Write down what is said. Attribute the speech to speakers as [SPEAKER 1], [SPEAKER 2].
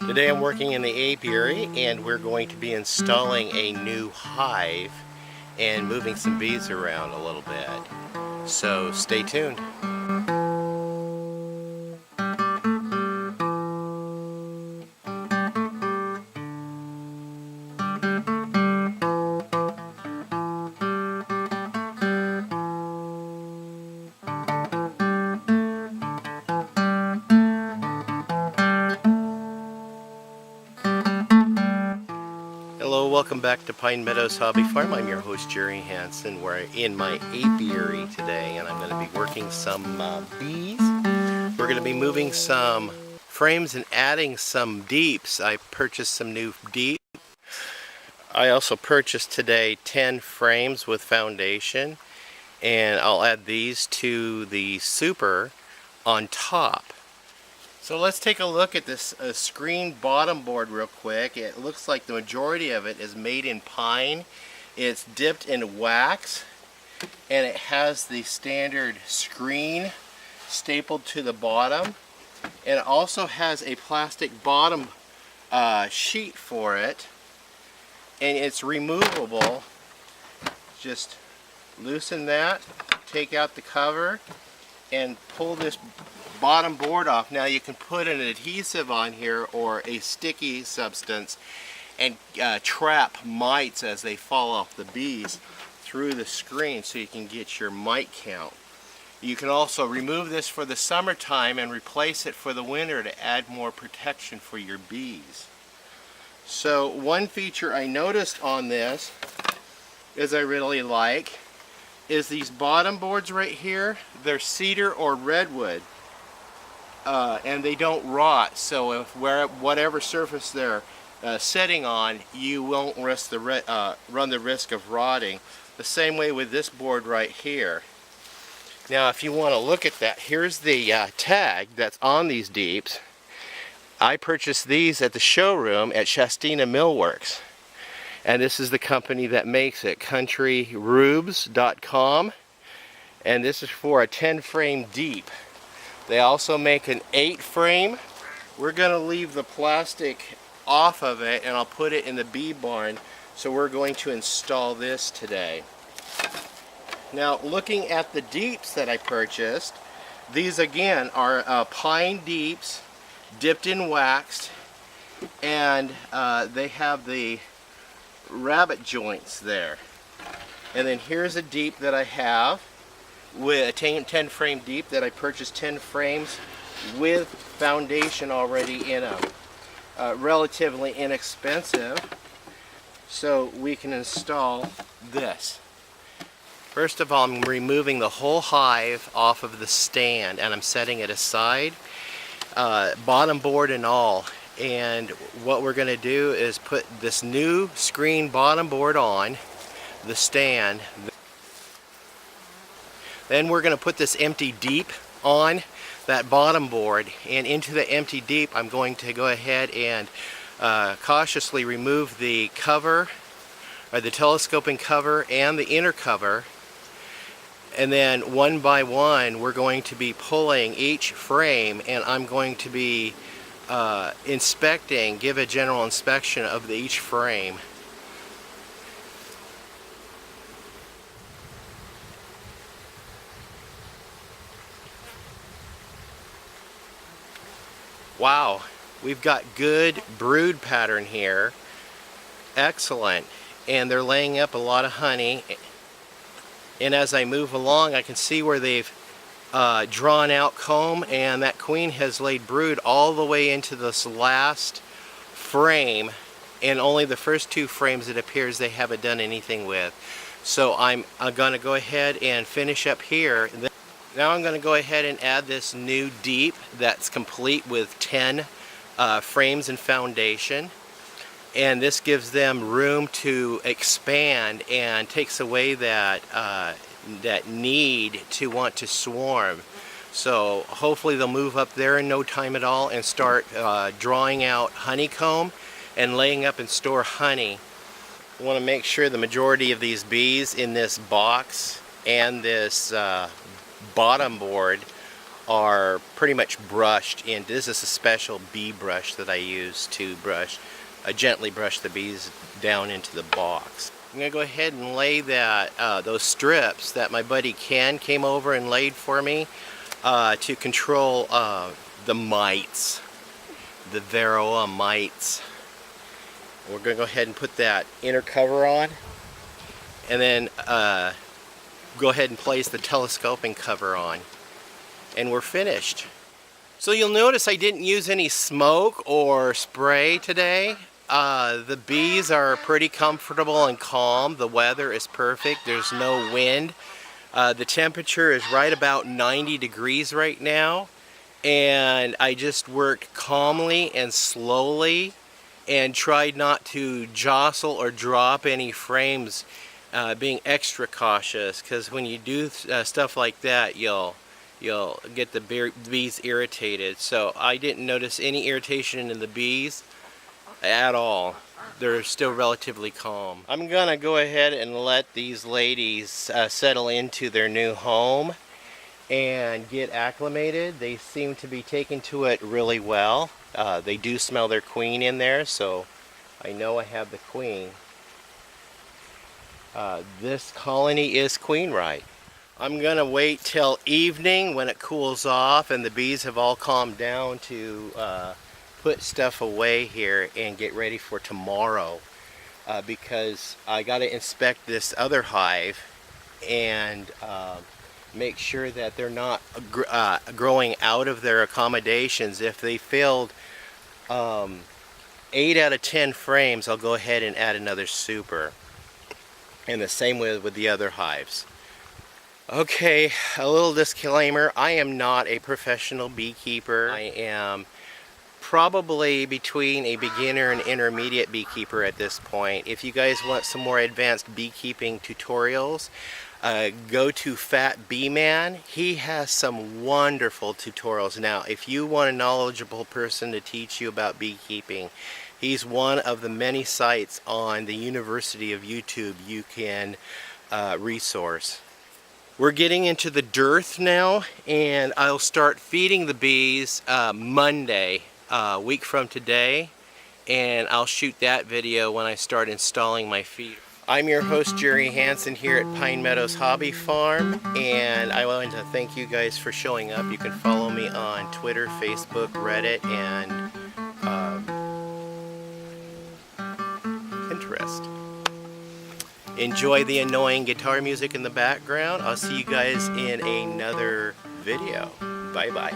[SPEAKER 1] Today I'm working in the apiary and we're going to be installing a new hive and moving some bees around a little bit. So stay tuned. Hello, welcome back to Pine Meadows Hobby Farm. I'm your host Jerry Hansen. We're in my apiary today and I'm going to be working some bees. We're going to be moving some frames and adding some deeps. I purchased some new deeps. I also purchased today 10 frames with foundation, and I'll add these to the super on top. So let's take a look at this screen bottom board real quick. It looks like the majority of it is made in pine. It's dipped in wax and it has the standard screen stapled to the bottom, and it also has a plastic bottom sheet for it, and it's removable. Just loosen that, take out the cover, and pull this bottom board off. Now you can put an adhesive on here or a sticky substance and trap mites as they fall off the bees through the screen so you can get your mite count. You can also remove this for the summertime and replace it for the winter to add more protection for your bees. So one feature I noticed on this is I really like is these bottom boards right here. They're cedar or redwood. And they don't rot, so if whatever surface they're sitting on, you won't run the risk of rotting. The same way with this board right here. Now if you want to look at that, here's the tag that's on these deeps. I purchased these at the showroom at Shastina Millworks, and this is the company that makes it, countryrubes.com, and this is for a 10 frame deep. They also make an 8 frame. We're going to leave the plastic off of it and I'll put it in the bee barn. So we're going to install this today. Now looking at the deeps that I purchased, these again are pine deeps dipped in wax, and they have the rabbit joints there. And then here's a deep that I have with a 10 frame deep that I purchased 10 frames with foundation already in them. Relatively inexpensive, so we can install this. First of all, I'm removing the whole hive off of the stand and I'm setting it aside, bottom board and all. And what we're going to do is put this new screen bottom board on the stand. Then we're going to put this empty deep on that bottom board, and into the empty deep I'm going to go ahead and cautiously remove the cover, or the telescoping cover and the inner cover, and then one by one we're going to be pulling each frame, and I'm going to be give a general inspection of each frame. Wow, we've got good brood pattern here. Excellent. And they're laying up a lot of honey. And as I move along, I can see where they've drawn out comb, and that queen has laid brood all the way into this last frame, and only the first 2 frames it appears they haven't done anything with. So I'm going to go ahead and finish up here. Now I'm going to go ahead and add this new deep that's complete with 10 frames and foundation, and this gives them room to expand and takes away that need to want to swarm. So hopefully they'll move up there in no time at all and start drawing out honeycomb and laying up and store honey. I want to make sure the majority of these bees in this box and this bottom board are pretty much brushed in. This is a special bee brush that I use to gently brush the bees down into the box. I'm going to go ahead and lay those strips that my buddy Ken came over and laid for me to control the mites, the varroa mites. We're going to go ahead and put that inner cover on, and then go ahead and place the telescoping cover on, and we're finished. So you'll notice I didn't use any smoke or spray today. The bees are pretty comfortable and calm. The weather is perfect. There's no wind. The temperature is right about 90 degrees right now, and I just worked calmly and slowly and tried not to jostle or drop any frames, being extra cautious, because when you do stuff like that, you'll get the bees irritated. So I didn't notice any irritation in the bees at all. They're still relatively calm. I'm gonna go ahead and let these ladies settle into their new home and get acclimated. They seem to be taking to it really well. They do smell their queen in there, so I know I have the queen. This colony is queen right. I'm gonna wait till evening when it cools off and the bees have all calmed down to put stuff away here and get ready for tomorrow, because I got to inspect this other hive and make sure that they're not growing out of their accommodations. If they failed 8 out of 10 frames, I'll go ahead and add another super, and the same with the other hives. Okay, a little disclaimer: I am not a professional beekeeper. I am probably between a beginner and intermediate beekeeper at this point. If you guys want some more advanced beekeeping tutorials, go to Fat Bee Man. He has some wonderful tutorials. Now, if you want a knowledgeable person to teach you about beekeeping, he's one of the many sites on the University of YouTube you can resource. We're getting into the dearth now, and I'll start feeding the bees Monday, a week from today, and I'll shoot that video when I start installing my feeder. I'm your host, Jerry Hansen, here at Pine Meadows Hobby Farm, and I want to thank you guys for showing up. You can follow me on Twitter, Facebook, Reddit, and Pinterest. Enjoy the annoying guitar music in the background. I'll see you guys in another video. Bye-bye.